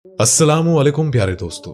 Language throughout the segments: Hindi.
अस्सलामु अलैकुम प्यारे दोस्तों।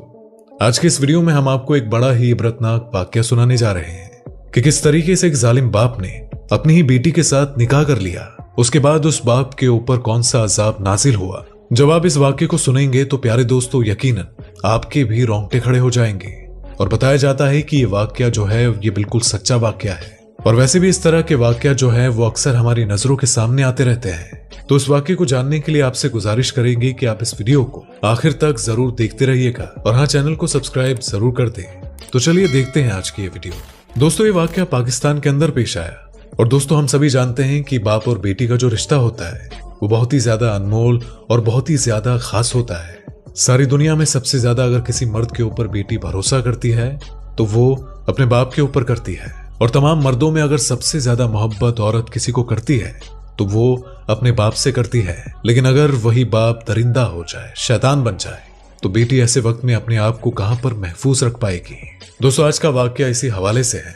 आज के इस वीडियो में हम आपको एक बड़ा ही इबरतनाक वाकया सुनाने जा रहे हैं कि किस तरीके से एक जालिम बाप ने अपनी ही बेटी के साथ निकाह कर लिया। उसके बाद उस बाप के ऊपर कौन सा अजाब नाजिल हुआ। जब आप इस वाकये को सुनेंगे तो प्यारे दोस्तों यकीनन आपके भी रोंगटे खड़े हो जाएंगे। और बताया जाता है कि ये वाकया जो है ये बिल्कुल सच्चा वाकया है। और वैसे भी इस तरह के वाकया जो है वो अक्सर हमारी नजरों के सामने आते रहते हैं। तो इस वाकये को जानने के लिए आपसे गुजारिश करेंगे कि आप इस वीडियो को आखिर तक जरूर देखते रहिएगा और हाँ, चैनल को सब्सक्राइब जरूर कर दें। तो चलिए देखते हैं आज की ये वीडियो। दोस्तों, ये वाकया पाकिस्तान के अंदर पेश आया। और दोस्तों, हम सभी जानते हैं कि बाप और बेटी का जो रिश्ता होता है वो बहुत ही ज्यादा अनमोल और बहुत ही ज्यादा खास होता है। सारी दुनिया में सबसे ज्यादा अगर किसी मर्द के ऊपर बेटी भरोसा करती है तो वो अपने बाप के ऊपर करती है। और तमाम मर्दों में अगर सबसे ज्यादा मोहब्बत औरत किसी को करती है तो वो अपने बाप से करती है। लेकिन अगर वही बाप दरिंदा हो जाए, शैतान बन जाए, तो बेटी ऐसे वक्त में अपने आप को कहां पर महफूज रख पाएगी। दोस्तों, आज का वाकया इसी हवाले से है।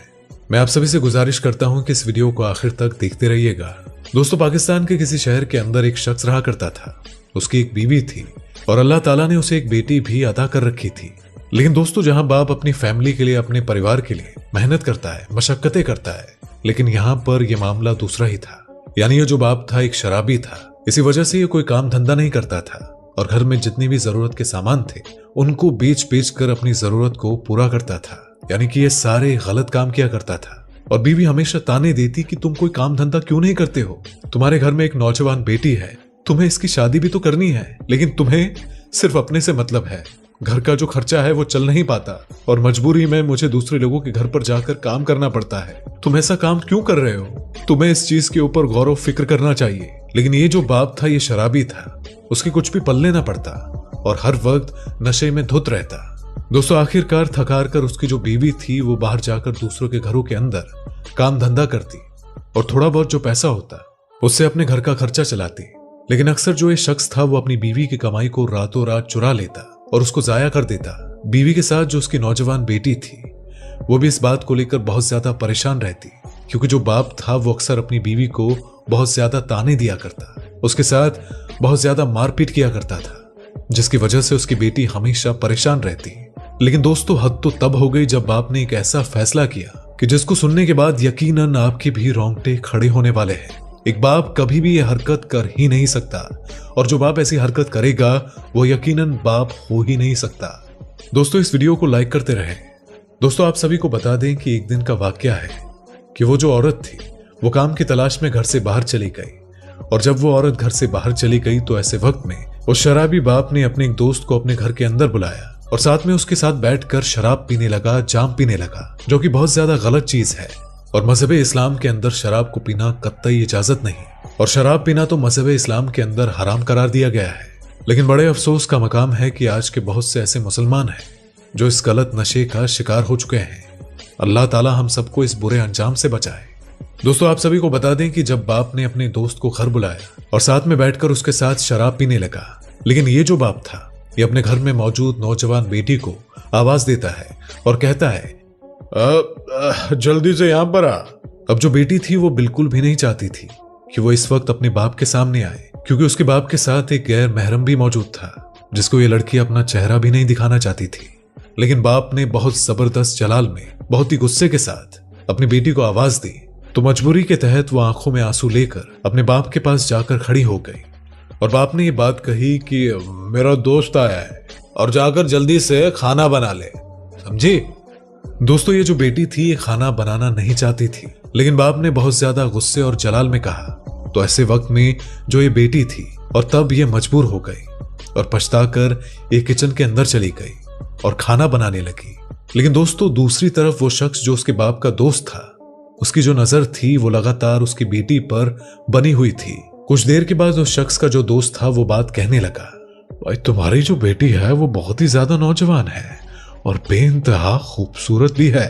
मैं आप सभी से गुजारिश करता हूं कि इस वीडियो को आखिर तक देखते रहिएगा। दोस्तों, पाकिस्तान के किसी शहर के अंदर एक शख्स रहा करता था। उसकी एक बीवी थी और अल्लाह ताला ने उसे एक बेटी भी अता कर रखी थी। लेकिन दोस्तों, जहां बाप अपनी फैमिली के लिए, अपने परिवार के लिए मेहनत करता है, मशक्कतें करता है, लेकिन यहाँ पर यह मामला दूसरा ही था। यानी ये जो बाप था एक शराबी था। इसी वजह से ये कोई काम धंधा नहीं करता था और घर में जितनी भी जरूरत के सामान थे उनको बेच बेच कर अपनी जरूरत को पूरा करता था। यानी कि ये सारे गलत काम किया करता था। और बीवी हमेशा ताने देती कि तुम कोई काम धंधा क्यों नहीं करते हो, तुम्हारे घर में एक नौजवान बेटी है, तुम्हें इसकी शादी भी तो करनी है, लेकिन तुम्हें सिर्फ अपने से मतलब है। घर का जो खर्चा है वो चल नहीं पाता और मजबूरी में मुझे दूसरे लोगों के घर पर जाकर काम करना पड़ता है। तुम ऐसा काम क्यों कर रहे हो? तुम्हें इस चीज के ऊपर गौर फिक्र करना चाहिए। लेकिन ये जो बाप था ये शराबी था, उसकी कुछ भी पल्ले ना पड़ता और हर वक्त नशे में धुत रहता। दोस्तों, आखिरकार थकार कर उसकी जो बीवी थी वो बाहर जाकर दूसरों के घरों के अंदर काम धंधा करती और थोड़ा बहुत जो पैसा होता उससे अपने घर का खर्चा चलाती। लेकिन अक्सर जो ये शख्स था वो अपनी बीवी की कमाई को रातों रात चुरा लेता और उसको जाया कर देता। बीवी के साथ जो उसकी नौजवान बेटी थी वो भी इस बात को लेकर बहुत ज्यादा परेशान रहती, क्योंकि जो बाप था वो अक्सर अपनी बीवी को बहुत ज्यादा ताने दिया करता, उसके साथ बहुत ज्यादा मारपीट किया करता था, जिसकी वजह से उसकी बेटी हमेशा परेशान रहती। लेकिन दोस्तों, हद तो तब हो गई जब बाप ने एक ऐसा फैसला किया कि जिसको सुनने के बाद यकीनन आपके भी रोंगटे खड़े होने वाले हैं। एक बाप कभी भी यह हरकत कर ही नहीं सकता और जो बाप ऐसी हरकत करेगा वो यकीनन बाप हो ही नहीं सकता। दोस्तों, इस वीडियो को लाइक करते रहें। दोस्तों, आप सभी को बता दें कि एक दिन का वाकया है कि वो जो औरत थी वो काम की तलाश में घर से बाहर चली गई। और जब वो औरत घर से बाहर चली गई तो ऐसे वक्त में उस शराबी बाप ने अपने एक दोस्त को अपने घर के अंदर बुलाया और साथ में उसके साथ बैठकर शराब पीने लगा, जाम पीने लगा, जो कि बहुत ज्यादा गलत चीज है। और मजहब इस्लाम के अंदर शराब को पीना कतई इजाजत नहीं और शराब पीना तो मजहब इस्लाम के अंदर हराम करार दिया गया है। लेकिन बड़े अफसोस का मकाम है कि आज के बहुत से ऐसे मुसलमान हैं जो इस गलत नशे का शिकार हो चुके हैं। अल्लाह ताला हम सबको इस बुरे अंजाम से बचाए। दोस्तों, आप सभी को बता दें कि जब बाप ने अपने दोस्त को घर बुलाया और साथ में बैठकर उसके साथ शराब पीने लगा, लेकिन ये जो बाप था ये अपने घर में मौजूद नौजवान बेटी को आवाज देता है और कहता है, जल्दी से यहां पर आ। अब जो बेटी थी वो बिल्कुल भी नहीं चाहती थी कि वो इस वक्त अपने बाप के सामने आए, क्योंकि उसके बाप के साथ एक गैर महरम भी मौजूद था जिसको ये लड़की अपना चेहरा भी नहीं दिखाना चाहती थी। लेकिन बाप ने बहुत जबरदस्त जलाल में, बहुत ही गुस्से के साथ अपनी बेटी को आवाज दी, तो मजबूरी के तहत वो आंखों में आंसू लेकर अपने बाप के पास जाकर खड़ी हो गई और बाप ने ये बात कही कि मेरा दोस्त आया है और जाकर जल्दी से खाना बना ले, समझी? दोस्तों, ये जो बेटी थी ये खाना बनाना नहीं चाहती थी, लेकिन बाप ने बहुत ज्यादा गुस्से और जलाल में कहा। तो ऐसे वक्त में जो ये बेटी थी और तब ये मजबूर हो गई और पछताकर एक किचन के अंदर चली गई और खाना बनाने लगी। लेकिन दोस्तों, दूसरी तरफ वो शख्स जो उसके बाप का दोस्त था, उसकी जो नजर थी वो लगातार उसकी बेटी पर बनी हुई थी। कुछ देर के बाद उस शख्स का जो दोस्त था वो बात कहने लगा, भाई तुम्हारी जो बेटी है वो बहुत ही ज्यादा नौजवान है और बेइंतहा खूबसूरत भी है।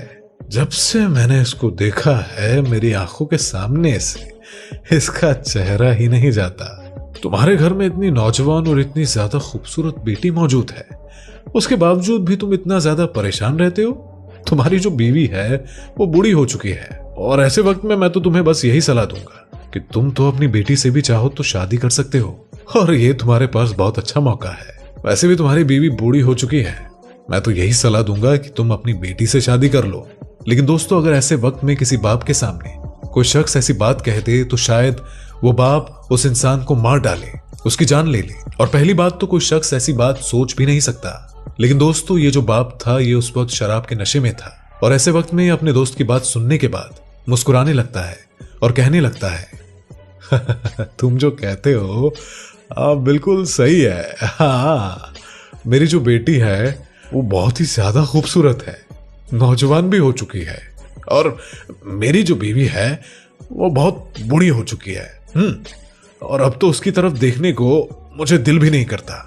जब से मैंने इसको देखा है मेरी आंखों के सामने से इसका चेहरा ही नहीं जाता। तुम्हारे घर में इतनी नौजवान और इतनी ज्यादा खूबसूरत बेटी मौजूद है, उसके बावजूद भी तुम इतना ज्यादा परेशान रहते हो। तुम्हारी जो बीवी है वो बूढ़ी हो चुकी है और ऐसे वक्त में मैं तो तुम्हें बस यही सलाह दूंगा कि तुम तो अपनी बेटी से भी चाहो तो शादी कर सकते हो और ये तुम्हारे पास बहुत अच्छा मौका है। वैसे भी तुम्हारी बीवी बूढ़ी हो चुकी है, मैं तो यही सलाह दूंगा कि तुम अपनी बेटी से शादी कर लो। लेकिन दोस्तों, अगर ऐसे वक्त में किसी बाप के सामने कोई शख्स ऐसी बात कह दे तो शायद वो बाप उस इंसान को मार डाले, उसकी जान ले ले। और पहली बात तो कोई शख्स ऐसी बात सोच भी नहीं सकता। लेकिन दोस्तों, ये जो बाप था ये उस वक्त शराब के नशे में था और ऐसे वक्त में अपने दोस्त की बात सुनने के बाद मुस्कुराने लगता है और कहने लगता है तुम जो कहते हो बिल्कुल सही है। हाँ, मेरी जो बेटी है वो बहुत ही ज्यादा खूबसूरत है, नौजवान भी हो चुकी है, और मेरी जो बीवी है वो बहुत बूढ़ी हो चुकी है। और अब तो उसकी तरफ देखने को मुझे दिल भी नहीं करता।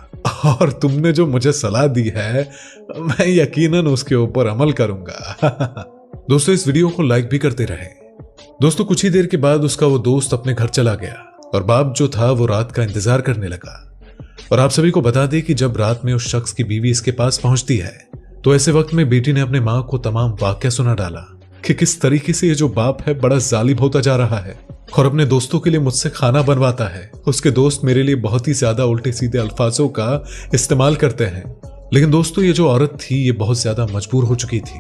और तुमने जो मुझे सलाह दी है मैं यकीनन उसके ऊपर अमल करूंगा। दोस्तों, इस वीडियो को लाइक भी करते रहे। दोस्तों, कुछ ही देर के बाद उसका वो दोस्त अपने घर चला गया और बाप जो था वो रात का इंतजार करने लगा। और आप सभी को बता दें कि जब रात में उस शख्स की बीवी इसके पास पहुंचती है तो ऐसे वक्त में बेटी ने अपने मां को तमाम वाकया सुना डाला कि किस तरीके से ये जो बाप है बड़ा जालिम होता जा रहा है और अपने दोस्तों के लिए मुझसे खाना बनवाता है। उसके दोस्त मेरे लिए बहुत ही ज्यादा उल्टे सीधे अल्फाजों का इस्तेमाल करते हैं। लेकिन दोस्तों, ये जो औरत थी ये बहुत ज्यादा मजबूर हो चुकी थी।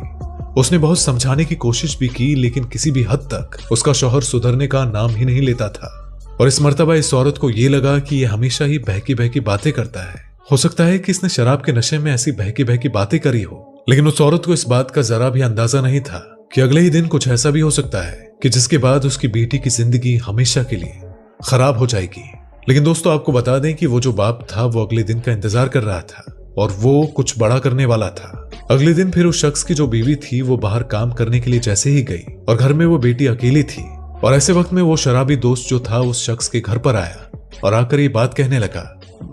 उसने बहुत समझाने की कोशिश भी की, लेकिन किसी भी हद तक उसका शौहर सुधरने का नाम ही नहीं लेता था। और इस मर्तबा इस औरत को ये लगा कि ये हमेशा ही बहकी बहकी बातें करता है। हो सकता है कि इसने शराब के नशे में ऐसी बहकी बहकी बातें करी हो। लेकिन उस औरत को इस बात का जरा भी अंदाजा नहीं था कि अगले ही दिन कुछ ऐसा भी हो सकता है कि जिसके बाद उसकी बेटी की जिंदगी हमेशा के लिए खराब हो जाएगी। लेकिन दोस्तों, आपको बता दें कि वो जो बाप था वो अगले दिन का इंतजार कर रहा था और वो कुछ बड़ा करने वाला था। अगले दिन फिर उस शख्स की जो बीवी थी वो बाहर काम करने के लिए जैसे ही गई और घर में वो बेटी अकेली थी। और ऐसे वक्त में वो शराबी दोस्त जो था उस शख्स के घर पर आया और आकर ये बात कहने लगा,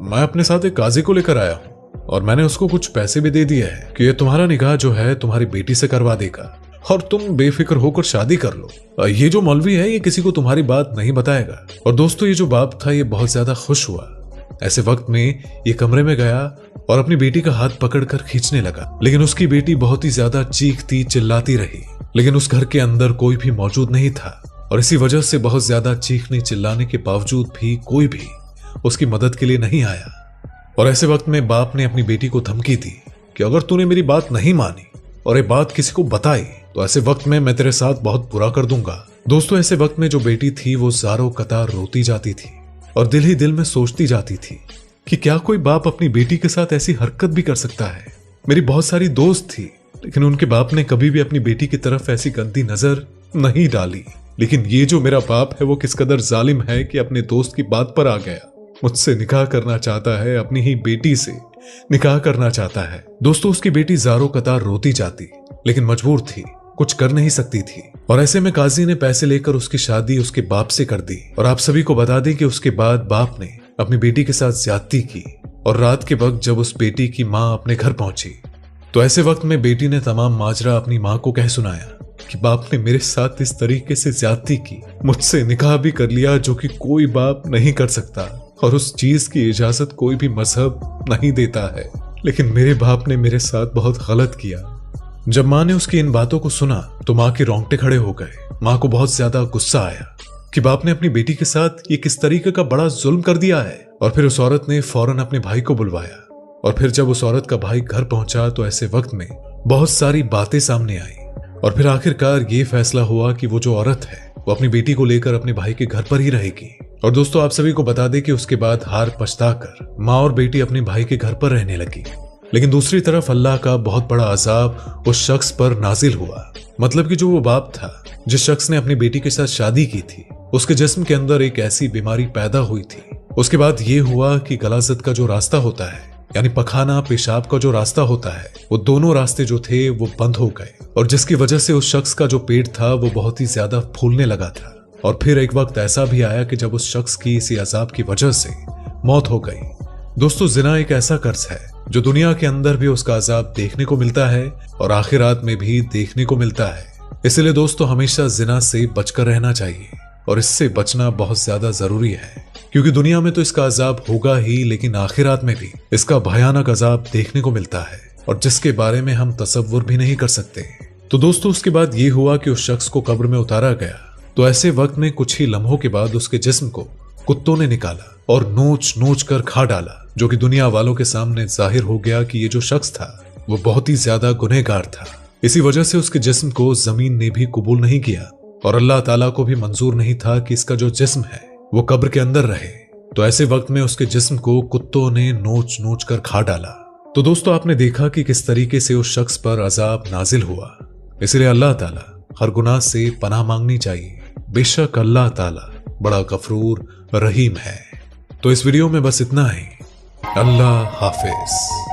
मैं अपने साथ एक काजी को लेकर आया हूँ और मैंने उसको कुछ पैसे भी दे दिए हैं कि ये तुम्हारा निकाह जो है तुम्हारी बेटी से करवा देगा और तुम बेफिक्र होकर शादी कर लो। ये जो मौलवी है ये किसी को तुम्हारी बात नहीं बताएगा। और दोस्तों, ये जो बाप था ये बहुत ज्यादा खुश हुआ। ऐसे वक्त में ये कमरे में गया और अपनी बेटी का हाथ पकड़कर खींचने लगा। लेकिन उसकी बेटी बहुत ही ज्यादा चीखती चिल्लाती रही, लेकिन उस घर के अंदर कोई भी मौजूद नहीं था। और इसी वजह से बहुत ज्यादा चीखने चिल्लाने के बावजूद भी कोई भी उसकी मदद के लिए नहीं आया। और ऐसे वक्त में बाप ने अपनी बेटी को धमकी दी कि अगर तूने मेरी बात नहीं मानी और ये बात किसी को बताई तो ऐसे वक्त में मैं तेरे साथ बहुत बुरा कर दूंगा। दोस्तों, ऐसे वक्त में जो बेटी थी वो ज़ारो कतार रोती जाती थी और दिल ही दिल में सोचती जाती थी कि क्या कोई बाप अपनी बेटी के साथ ऐसी हरकत भी कर सकता है। मेरी बहुत सारी दोस्त थी, लेकिन उनके बाप ने कभी भी अपनी बेटी की तरफ ऐसी गंदी नजर नहीं डाली। लेकिन ये जो मेरा बाप है वो किस कदर जालिम है कि अपने दोस्त की बात पर आ गया, मुझसे निकाह करना चाहता है, अपनी ही बेटी से निकाह करना चाहता है। दोस्तों, उसकी बेटी ज़ारो कतार रोती जाती, लेकिन मजबूर थी, कुछ कर नहीं सकती थी। और ऐसे में काजी ने पैसे लेकर उसकी शादी उसके बाप से कर दी। और आप सभी को बता दें कि उसके बाद बाप ने अपनी बेटी के साथ ज्यादती की। और रात के वक्त जब उस बेटी की माँ अपने घर पहुंची तो ऐसे वक्त में बेटी ने तमाम माजरा अपनी माँ को कह सुनाया कि बाप ने मेरे साथ इस तरीके से ज्यादती की, मुझसे निकाह भी कर लिया जो कि कोई बाप नहीं कर सकता और उस चीज की इजाजत कोई भी मजहब नहीं देता है। लेकिन मेरे बाप ने मेरे साथ बहुत गलत किया। जब माँ ने उसकी इन बातों को सुना तो माँ के रोंगटे खड़े हो गए। माँ को बहुत ज्यादा गुस्सा आया कि बाप ने अपनी बेटी के साथ ये किस तरीके का बड़ा जुल्म कर दिया है। और फिर उस औरत ने फौरन अपने भाई को बुलवाया। और फिर जब उस औरत का भाई घर पहुंचा तो ऐसे वक्त में बहुत सारी बातें सामने आई और फिर आखिरकार ये फैसला हुआ कि वो जो औरत है वो अपनी बेटी को लेकर अपने भाई के घर पर ही रहेगी। और दोस्तों, आप सभी को बता दें कि उसके बाद हार पछताकर माँ और बेटी अपने भाई के घर पर रहने लगी। लेकिन दूसरी तरफ अल्लाह का बहुत बड़ा अजाब उस शख्स पर नाजिल हुआ। मतलब कि जो वो बाप था जिस शख्स ने अपनी बेटी के साथ शादी की थी, उसके जिस्म के अंदर एक ऐसी बीमारी पैदा हुई थी। उसके बाद ये हुआ कि गलाजत का जो रास्ता होता है, यानी पखाना पेशाब का जो रास्ता होता है, वो दोनों रास्ते जो थे वो बंद हो गए। और जिसकी वजह से उस शख्स का जो पेट था वो बहुत ही ज्यादा फूलने लगा था। और फिर एक वक्त ऐसा भी आया कि जब उस शख्स की इसी अजाब की वजह से मौत हो गई। दोस्तों, जिना एक ऐसा कर्ज है जो दुनिया के अंदर भी उसका अजाब देखने को मिलता है और आखिरात में भी देखने को मिलता है। इसलिए दोस्तों, हमेशा जिना से बचकर रहना चाहिए और इससे बचना बहुत ज्यादा जरूरी है, क्योंकि दुनिया में तो इसका अजाब होगा ही, लेकिन आखिरात में भी इसका भयानक अजाब देखने को मिलता है और जिसके बारे में हम तसव्वुर भी नहीं कर सकते। तो दोस्तों, उसके बाद ये हुआ कि उस शख्स को कब्र में उतारा गया। तो ऐसे वक्त में कुछ ही लम्हों के बाद उसके जिस्म को कुत्तों ने निकाला और नोच नोच कर खा डाला। जो कि दुनिया वालों के सामने जाहिर हो गया कि ये जो शख्स था वो बहुत ही ज्यादा गुनहगार था। इसी वजह से उसके जिस्म को जमीन ने भी कबूल नहीं किया और अल्लाह ताला को भी मंजूर नहीं था कि इसका जो जिस्म है वो कब्र के अंदर रहे। तो ऐसे वक्त में उसके जिस्म को कुत्तों ने नोच नोच कर खा डाला। तो दोस्तों, आपने देखा कि किस तरीके से उस शख्स पर अजाब नाजिल हुआ। इसलिए अल्लाह ताला हर गुनाह से पनाह मांगनी चाहिए। बेशक अल्लाह ताला बड़ा गफूर रहीम है। तो इस वीडियो में बस इतना ही। अल्लाह हाफिज।